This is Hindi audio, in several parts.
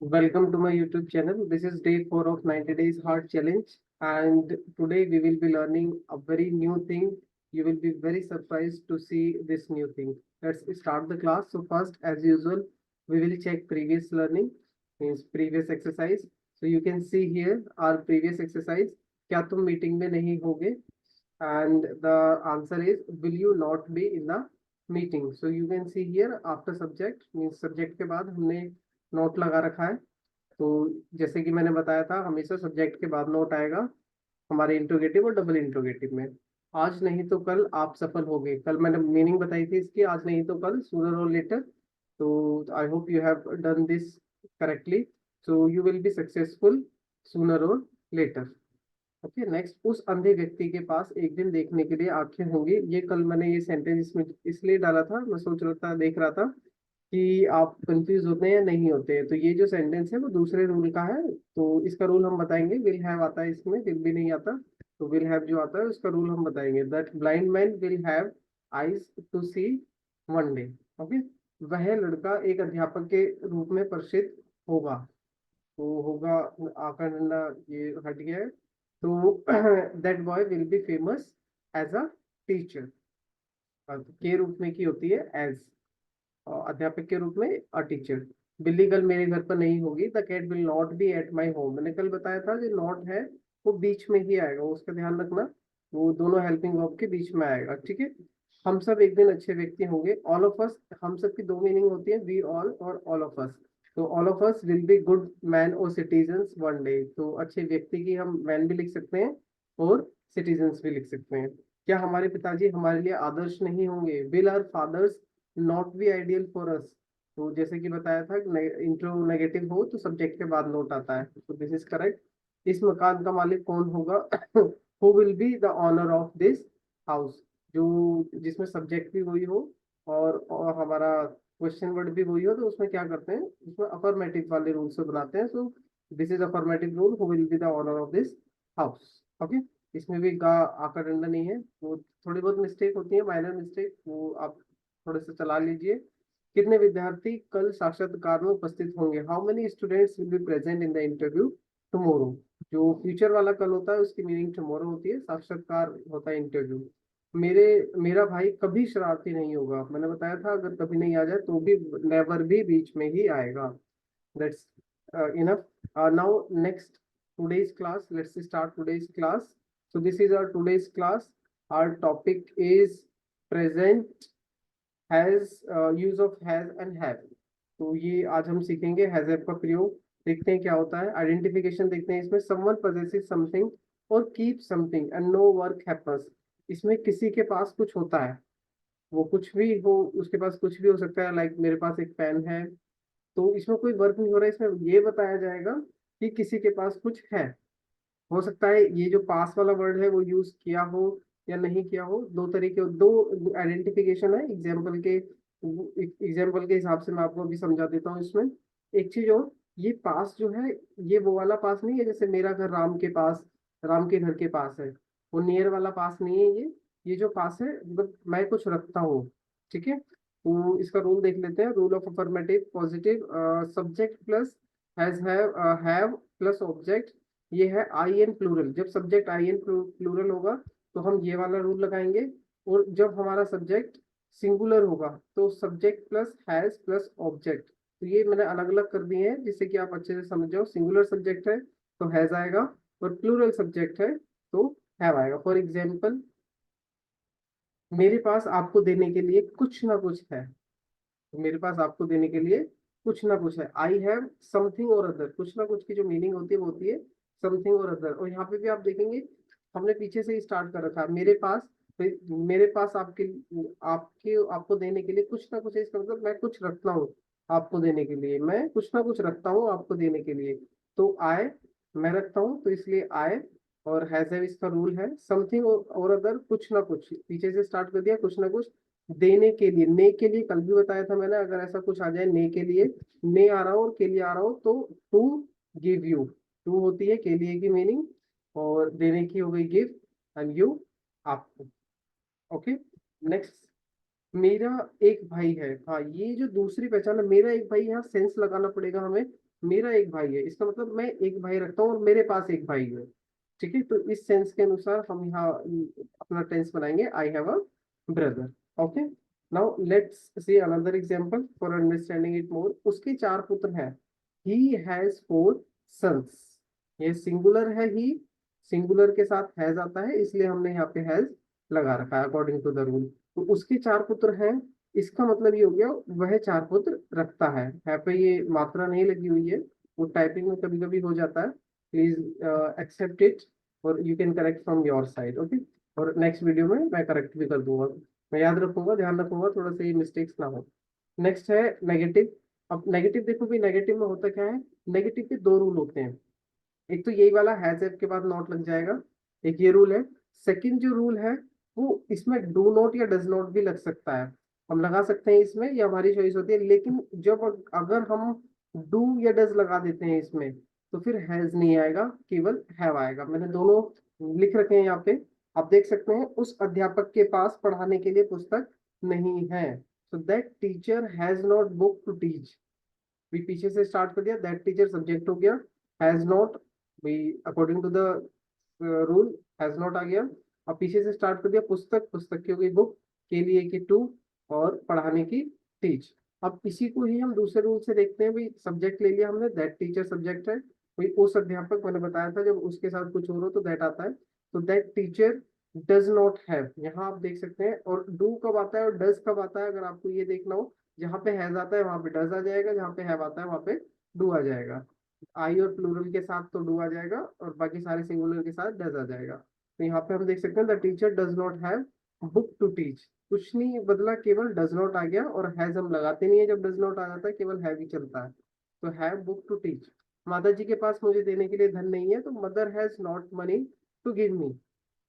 Welcome to my YouTube channel. This is day 4 of 90 days hard challenge, and today we will be learning a very new thing. You will be very surprised to see this new thing. Let's start the class. So first, as usual, we will check previous learning, means previous exercise. So you can see here our previous exercise. क्या तुम मीटिंग में नहीं होगे? And the answer is, will you not be in the meeting? So you can see here after subject, means subject के बाद हमने नोट लगा रखा है। तो जैसे कि मैंने बताया था, हमेशा सब्जेक्ट के बाद नोट आएगा हमारे इंट्रोगेटिव और डबल इंट्रोगेटिव में। आज नहीं तो कल आप सफल होगे, कल मैंने मीनिंग बताई थी इसकी, आज नहीं तो कल, सूनर और लेटर। तो I hope you have done this correctly. So you will be successful sooner और लेटर। ओके, नेक्स्ट, उस अंधे व्यक्ति के पास एक दिन देखने के लिए आंखें होंगी। ये कल मैंने ये सेंटेंस इसमें इसलिए डाला था, मैं सोच रहा था, देख रहा था कि आप कंफ्यूज होते हैं या नहीं होते हैं। तो ये जो सेंटेंस है वो दूसरे रूल का है, तो इसका रूल हम बताएंगे। विल हैव आता है इसमें, विल भी नहीं आता। तो विल हैव जो आता है उसका रूल हम बताएंगे। That blind man will have eyes to see one day. Okay, वह लड़का एक अध्यापक के रूप में प्रसिद्ध होगा। तो होगा, आकर डंडा ये हट गया है। तो that boy will be famous as a teacher. के रूप में की होती है एज, अध्यापक के रूप में अ टीचर। बिल्ली कल मेरे घर पर नहीं होगी। The cat will not be at my home. मैंने कल बताया था जो नॉट है वो बीच में ही आएगा, उसका ध्यान रखना। वो दोनों हेल्पिंग वर्ब के बीच में आएगा, ठीक है। हम सब एक दिन अच्छे व्यक्ति होंगे। ऑल ऑफ अस, हम सब की दो मीनिंग होती है, वी ऑल और ऑल ऑफ अस। तो all of us will be good man और सिटीजन्स वन डे। तो अच्छे व्यक्ति की हम मैन भी लिख सकते हैं और सिटीजन्स भी लिख सकते हैं। क्या हमारे पिताजी हमारे लिए आदर्श नहीं होंगे? Will our fathers not be ideal for us? तो जैसे कि बताया था, इंट्रो नेगेटिव हो तो सब्जेक्ट के बाद नोट आता है, तो दिस इज करेक्ट। इस मकान का मालिक कौन होगा? Who will be the owner of this house? जो जिसमें सब्जेक्ट भी वही हो और हमारा क्वेश्चन वर्ड भी वही हो, तो उसमें क्या करते हैं, उसमें अफर्मेटिव वाले रूल से बनाते हैं। So this is affirmative rule, who will be the owner of this house. Okay, इसमें भी गा आका डंडा नहीं है। वो थोड़ी बहुत मिस्टेक होती है, माइनर मिस्टेक, वो आप थोड़े से चला लीजिए। कितने विद्यार्थी कल साक्षात्कार में उपस्थित होंगे? How many students will be present in the interview tomorrow? जो फ्यूचर वाला कल होता है उसकी मीनिंग टुमारो होती है, साक्षात्कार होता है इंटरव्यू। मेरे मेरा भाई कभी शरारती नहीं होगा। मैंने बताया था अगर कभी नहीं आ जाए तो भी नेवर भी बीच में ही आएगा। That's enough. Now next, today's class. Let's start today's class. So this is our today's class. Our topic is present has, use of has and have. तो ये आज हम सीखेंगे हैज हैव का प्रयोग। देखते हैं क्या होता है। आइडेंटिफिकेशन देखते हैं इसमें। समवन possesses समथिंग और keep something and no work happens. इसमें किसी के पास कुछ होता है, वो कुछ भी हो, उसके पास कुछ भी हो सकता है। लाइक मेरे पास एक पेन है, तो इसमें कोई वर्क नहीं हो रहा है। इसमें ये बताया जाएगा कि किसी के पास कुछ है। हो सकता है ये जो पास वाला वर्ड है वो यूज किया हो या नहीं किया हो। दो तरीके, दो आइडेंटिफिकेशन है। एग्जाम्पल के हिसाब से मैं आपको अभी समझा देता हूँ इसमें। एक चीज और, ये पास जो है, ये वो वाला पास नहीं है जैसे मेरा घर राम के पास, राम के घर के पास है। वो नियर वाला पास नहीं है ये जो पास है मतलब मैं कुछ रखता हूँ, ठीक है। तो इसका रूल देख लेते हैं। Rule of affirmative positive, subject plus have plus object. ये है आई एन प्लूरल। जब सब्जेक्ट आई एन प्लूरल होगा तो हम ये वाला रूल लगाएंगे। और जब हमारा सब्जेक्ट सिंगुलर होगा तो subject plus has plus object. तो ये मैंने अलग अलग कर दिए हैं जिससे कि आप अच्छे से समझ जाओ। सिंगुलर सब्जेक्ट है तो हैज आएगा, और प्लूरल सब्जेक्ट है तो हैव आएगा। फॉर एग्जाम्पल, मेरे पास आपको देने के लिए कुछ ना कुछ है। तो मेरे पास आपको देने के लिए कुछ ना कुछ है। आई हैव समथिंग और अदर। कुछ ना कुछ की जो मीनिंग होती है वो होती है समथिंग और अदर। और यहाँ पे भी आप देखेंगे हमने पीछे से ही स्टार्ट कर रखा है। मेरे पास, तो मेरे पास आपके आपके आपको देने के लिए कुछ ना कुछ है। इसका मतलब मैं कुछ रखता हूँ आपको देने के लिए, मैं कुछ ना कुछ रखता हूँ आपको देने के लिए। तो आए, मैं रखता हूँ तो इसलिए आए। और हैज है इसका रूल है समथिंग और अदर, कुछ ना कुछ पीछे से स्टार्ट कर दिया, कुछ ना कुछ देने के लिए। ने के लिए कल भी बताया था मैंने, अगर ऐसा कुछ आ जाए ने के लिए, ने आ रहा हो और के लिए आ रहा हो तो टू गिव यू। टू होती है के लिए की मीनिंग, और देने की हो गई गिव, एंड यू आपको। ओके, नेक्स्ट, मेरा एक भाई है। हाँ, ये जो दूसरी पहचान है, मेरा एक भाई, यहाँ सेंस लगाना पड़ेगा हमें। मेरा एक भाई है, इसका मतलब मैं एक भाई रखता हूँ और मेरे पास एक भाई है। ठीक है, तो इस सेंस के अनुसार हम यहाँ अपना टेंस बनाएंगे, I have a brother. Okay, now let's see another example for understanding it more. उसके चार पुत्र हैं, ही हैज फोर सन्स। ये सिंगुलर है, ही सिंगुलर के साथ हैज आता है, इसलिए हमने यहाँ पे हैज लगा रखा है अकॉर्डिंग टू द रूल। तो उसके चार पुत्र हैं, इसका मतलब ये हो गया वह चार पुत्र रखता है। यहाँ पे ये मात्रा नहीं लगी हुई है, वो टाइपिंग में कभी कभी हो जाता है, प्लीज एक्सेप्ट इट और you can correct from your side. Okay, और नेक्स्ट वीडियो में मैं करेक्ट भी कर दूंगा, मैं याद रखूंगा, ध्यान रखूंगा थोड़ा सा ये मिस्टेक्स ना हो। नेक्स्ट है नेगेटिव। अब नेगेटिव देखो भी, नेगेटिव में होता क्या है, नेगेटिव के दो रूल होते हैं। एक तो यही वाला हैज एफ के बाद नॉट लग जाएगा, एक ये रूल है। सेकंड जो रूल है वो इसमें डू नॉट या डज नॉट भी लग सकता है, हम लगा सकते हैं इसमें, या हमारी चॉइस होती है। लेकिन जब अगर हम डू या डज लगा देते हैं इसमें, तो फिर हैज नहीं आएगा, केवल हैव आएगा। मैंने दोनों लिख रखे हैं यहाँ पे, आप देख सकते हैं। उस अध्यापक के पास पढ़ाने के लिए पुस्तक नहीं है, so that teacher has not book to teach। भी पीछे से स्टार्ट कर दिया, दैट टीचर सब्जेक्ट हो गया, हैज नॉट भी according to the rule has not आ गया। अब पीछे से स्टार्ट कर दिया, पुस्तक, पुस्तक की हो गई बुक, के लिए की टू, और पढ़ाने की टीच। अब इसी को ही हम दूसरे रूल से देखते हैं, भाई सब्जेक्ट ले लिया हमने, दैट टीचर सब्जेक्ट है, भाई उस अध्यापक, मैंने बताया था जब उसके साथ कुछ और हो तो दैट आता है। तो that teacher does not have, यहाँ आप देख सकते हैं। और डू कब आता है और डज कब आता है, अगर आपको ये देखना हो, जहाँ पे हैज आता है वहां पे डज आ जाएगा, जहाँ पे हैव आता है वहां पे डू आ जाएगा। आई और प्लूरल के साथ तो डू आ जाएगा, और बाकी सारे सिंगुलर के साथ डज आ जाएगा। तो यहाँ पे हम देख सकते हैं the teacher does not have book to teach, कुछ नहीं बदला, केवल डज नॉट आ गया, और हैज हम लगाते नहीं है जब डज नॉट आ जाता है, केवल हैव ही चलता है। तो हैव बुक टू टीच। माता जी के पास मुझे देने के लिए धन नहीं है, तो mother has not money to give me.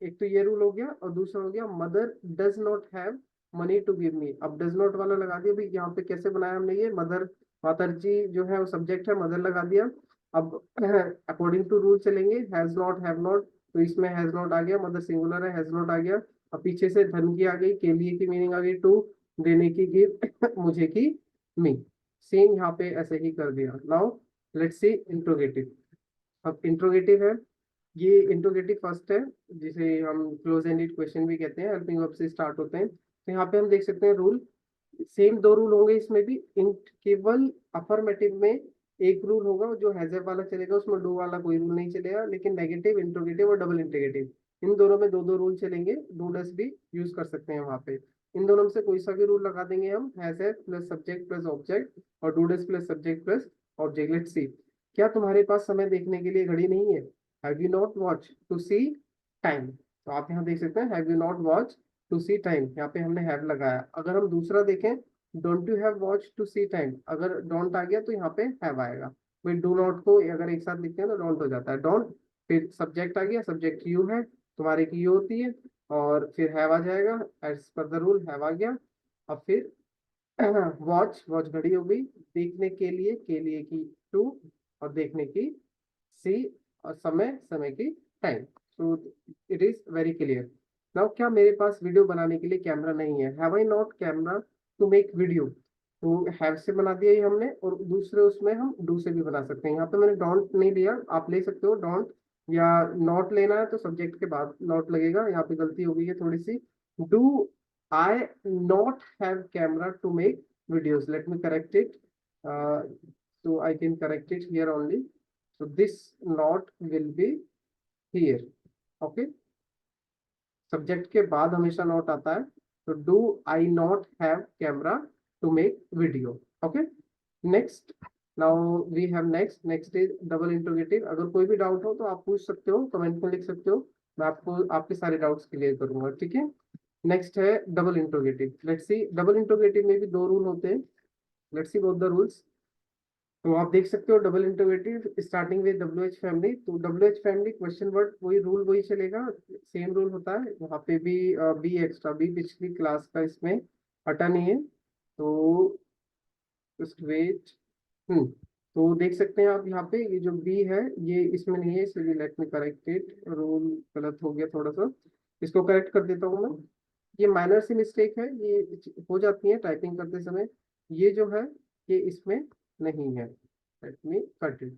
एक तो ये रूल हो गया, और दूसरा हो गया mother does not have money to give me. अब डज नॉट वाला लगा दिया, भाई यहाँ पे कैसे बनाया हमने ये, मदर, माता जी जो है वो सब्जेक्ट है, मदर लगा दिया। अब अकॉर्डिंग टू रूल चलेंगे, हैज नॉट हैव नॉट, तो इसमें हैज नॉट आ गया, मदर सिंगुलर है, हैज नॉट आ गया। अब पीछे से धन की आ गई, के लिए की मीनिंग आ गई टू, देने की गिव, मुझे की मी। सेम यहाँ पे ऐसे ही कर दिया। Now let's C interrogative. अब इंट्रोगेटिव है, ये इंट्रोगेटिव फर्स्ट है, जिसे हम क्लोज एंडेड क्वेश्चन भी कहते हैं, हेल्पिंग वर्ब से स्टार्ट होते हैं। तो यहाँ पे हम देख सकते हैं रूल, सेम दो रूल होंगे इसमें भी। केवल अफर्मेटिव में एक रूल होगा जो हैजर वाला चलेगा, उसमें डू वाला कोई रूल नहीं चलेगा। लेकिन नेगेटिव, इंट्रोगेटिव और डबल इंट्रोगेटिव, इन दोनों में दो दो रूल चलेंगे, डू डस भी यूज कर सकते हैं वहां पे। इन दोनों में से कोई सा भी रूल लगा देंगे हम, हैजर प्लस सब्जेक्ट प्लस ऑब्जेक्ट, और do does plus subject plus object. Let's see, क्या तुम्हारे पास समय देखने के लिए घड़ी नहीं है, have you not watch to see time. तो आप यहाँ देख सकते हैं have you not watch to see time, यहाँ पे हमने हैव लगाया। अगर हम दूसरा देखें, don't you have watch to see time, अगर डोंट आ गया तो यहाँ पे हैव आएगा। भाई डू नॉट को अगर एक साथ लिखते हैं तो डोंट हो जाता है, डोंट, फिर सब्जेक्ट आ गया, सब्जेक्ट यू है, तुम्हारे की यू होती है, और फिर हैव आ जाएगा, as per the rule have आ गया। अब फिर वॉच, वॉच घड़ी हो गई, देखने के लिए की टू, और देखने की सी, और समय, समय की time. So it is very clear. Now क्या मेरे पास वीडियो बनाने के लिए कैमरा नहीं है, have I not camera to make video. तो हैव से बना दिया ये हमने, और दूसरे उसमें हम डू से भी बना सकते हैं। यहाँ पे मैंने डोंट नहीं लिया, आप ले सकते हो डोंट, या नॉट लेना है तो सब्जेक्ट के बाद नॉट लगेगा, यहाँ पे गलती हो गई है थोड़ी सी। Do I not have camera to make videos, let me correct it, so I can correct it here only, so this not will be here। okay, subject के बाद हमेशा नॉट आता है, तो do I not have camera to make video. Okay, next, now we have next, next is double interrogative. अगर कोई भी डाउट हो तो आप पूछ सकते हो, कमेंट में लिख सकते हो, मैं आपको आपके सारे डाउट्स क्लियर करूंगा। ठीक है, नेक्स्ट है double interrogative. Let's see, double interrogative में भी दो रूल होते हैं, let's see both the rules. तो आप देख सकते हो double interrogative starting with W H family, तो W H family question word, वही रूल वही चलेगा, सेम रूल होता है वहाँ पे भी। बी एक्स्ट्रा, बी पिछली क्लास का इसमें हटा नहीं है, तो जस्ट वेट। तो देख सकते हैं आप यहाँ पे, ये जो बी है ये इसमें नहीं है, इसलिए let me correct it, rule गलत हो गया थोड़ा सा, इसको करेक्ट कर देता हूँ मैं। ये माइनर सी मिस्टेक है, ये हो जाती है टाइपिंग करते समय, ये जो है ये इसमें नहीं है। Let me cut it.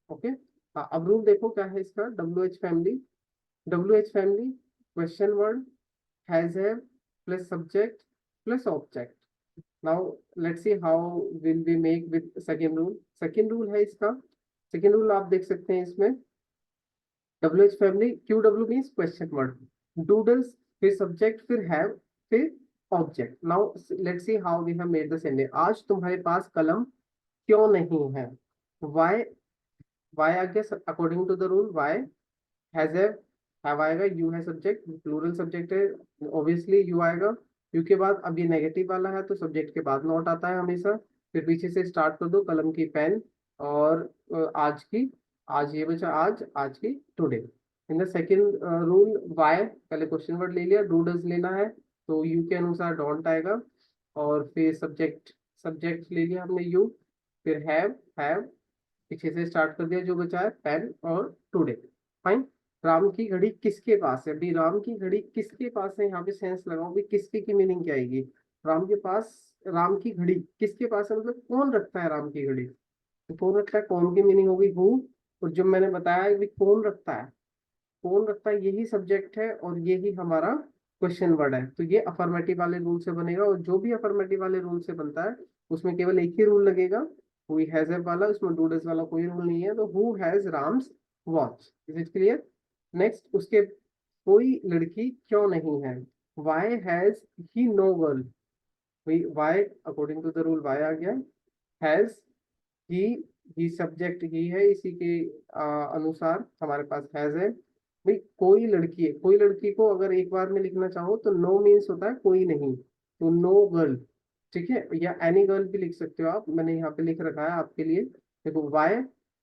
Okay, अब रूल देखो क्या है इसका। W H family question word has है plus subject plus object. Now let's see how will be make with second rule. Second rule है इसका, सेकेंड रूल आप देख सकते हैं इसमें। W H family, Q W means question word, doodles, फिर सब्जेक्ट, फिर हैव, फिर object. Now let's see how we have made the sentence. आज तुम्हारे पास कलम क्यों नहीं है? वाई, वाई आ गया according to the rule. Y has have आएगा, यू है सब्जेक्ट, प्लूरल सब्जेक्ट है, ऑब्वियसली यू आएगा। यू के बाद अब ये नेगेटिव वाला है तो सब्जेक्ट के बाद नॉट आता है हमेशा। फिर पीछे से स्टार्ट कर दो, कलम की पेन, और आज की, आज ये बचा आज, आज की today. In the second rule Y, पहले क्वेश्चन वर्ड ले लिया, डू डज लेना है तो यू के अनुसार डोंट आएगा, और फिर सब्जेक्ट, सब्जेक्ट ले लिया हमने यू, फिर हैव पीछे से स्टार्ट कर दिया, जो बचा है पेन और टुडे। फाइन। राम की घड़ी किसके पास है? अभी राम की घड़ी किसके पास है, यहाँ पे सेंस लगाओ भी, किसके की मीनिंग क्या आएगी? राम के पास, राम की घड़ी किसके पास है, मतलब कौन रखता है राम की घड़ी? तो कौन रखता है, कौन की मीनिंग होगी हु। और जो मैंने बताया है भी कौन रखता है, कौन रखता है यही सब्जेक्ट है और यही हमारा क्वेश्चन वर्ड है। तो ये अफर्मेटिव वाले रूल से बनेगा, और जो भी अफर्मेटिव वाले रूल से बनता है उसमें केवल एक ही रूल लगेगा, हु हैज वाला, उसमें डू डज वाला कोई रूल नहीं है। तो who has Ram's watch, is it clear? Next उसके, कोई लड़की क्यों नहीं है? Why has he no girl? Why according to the rule why आ गया। हैज, ही, ही सब्जेक्ट ही है, इसी के अनुसार हमारे पास हैज है। भाई कोई लड़की है, कोई लड़की को अगर एक बार में लिखना चाहो तो नो मीन्स होता है कोई नहीं, तो नो गर्ल, ठीक है, या एनी गर्ल भी लिख सकते हो आप, मैंने यहाँ पे लिख रखा है आपके लिए। देखो वाई,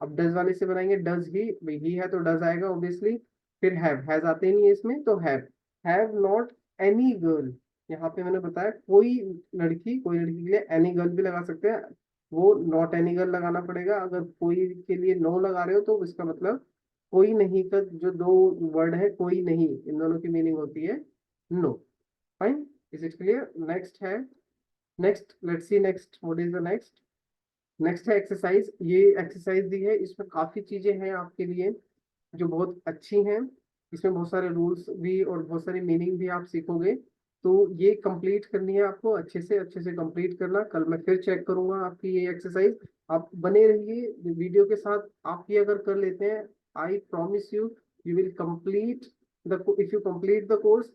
अब डज वाले से बनाएंगे, डज ही, भाई ही है तो डज आएगा ऑब्वियसली। फिर हैज आते ही नहीं है इसमें, तो हैव नॉट एनी गर्ल। यहाँ पे मैंने बताया कोई लड़की, कोई लड़की के लिए एनी गर्ल भी लगा सकते हैं, वो नॉट एनी गर्ल लगाना पड़ेगा। अगर कोई के लिए नो लगा रहे हो तो इसका मतलब कोई नहीं का जो दो वर्ड है, कोई नहीं, इन दोनों की मीनिंग होती है no. Fine, is it clear? Next है, next let's see next, what is the next? Next है एक्सरसाइज। ये एक्सरसाइज दी है, इसमें काफी चीजें हैं आपके लिए जो बहुत अच्छी हैं। इसमें बहुत सारे रूल्स भी और बहुत सारी मीनिंग भी आप सीखोगे। तो ये कंप्लीट करनी है आपको, अच्छे से कंप्लीट करना। कल मैं फिर चेक करूंगा आपकी ये एक्सरसाइज। आप बने रहिए वीडियो के साथ। आप ये अगर कर लेते हैं, I promise you, you will complete the, if you complete the course,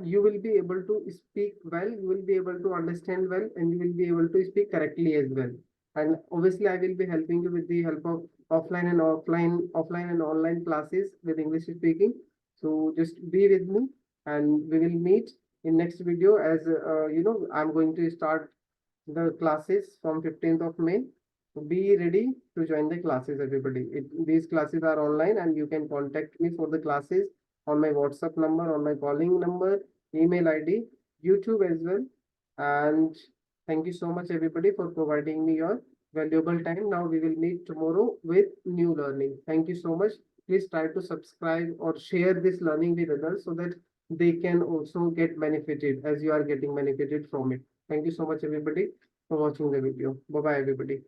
you will be able to speak well, you will be able to understand well, and you will be able to speak correctly as well. And obviously I will be helping you with the help of offline and online classes with English speaking. So just be with me, and we will meet in next video. As you know, I'm going to start the classes from 15th of May. So be ready to join the classes, everybody. These classes are online, and you can contact me for the classes on my WhatsApp number, on my calling number, email ID, YouTube as well. And thank you so much, everybody, for providing me your valuable time. Now we will meet tomorrow with new learning. Thank you so much. Please try to subscribe or share this learning with others so that they can also get benefited as you are getting benefited from it. Thank you so much, everybody, for watching the video. Bye bye, everybody.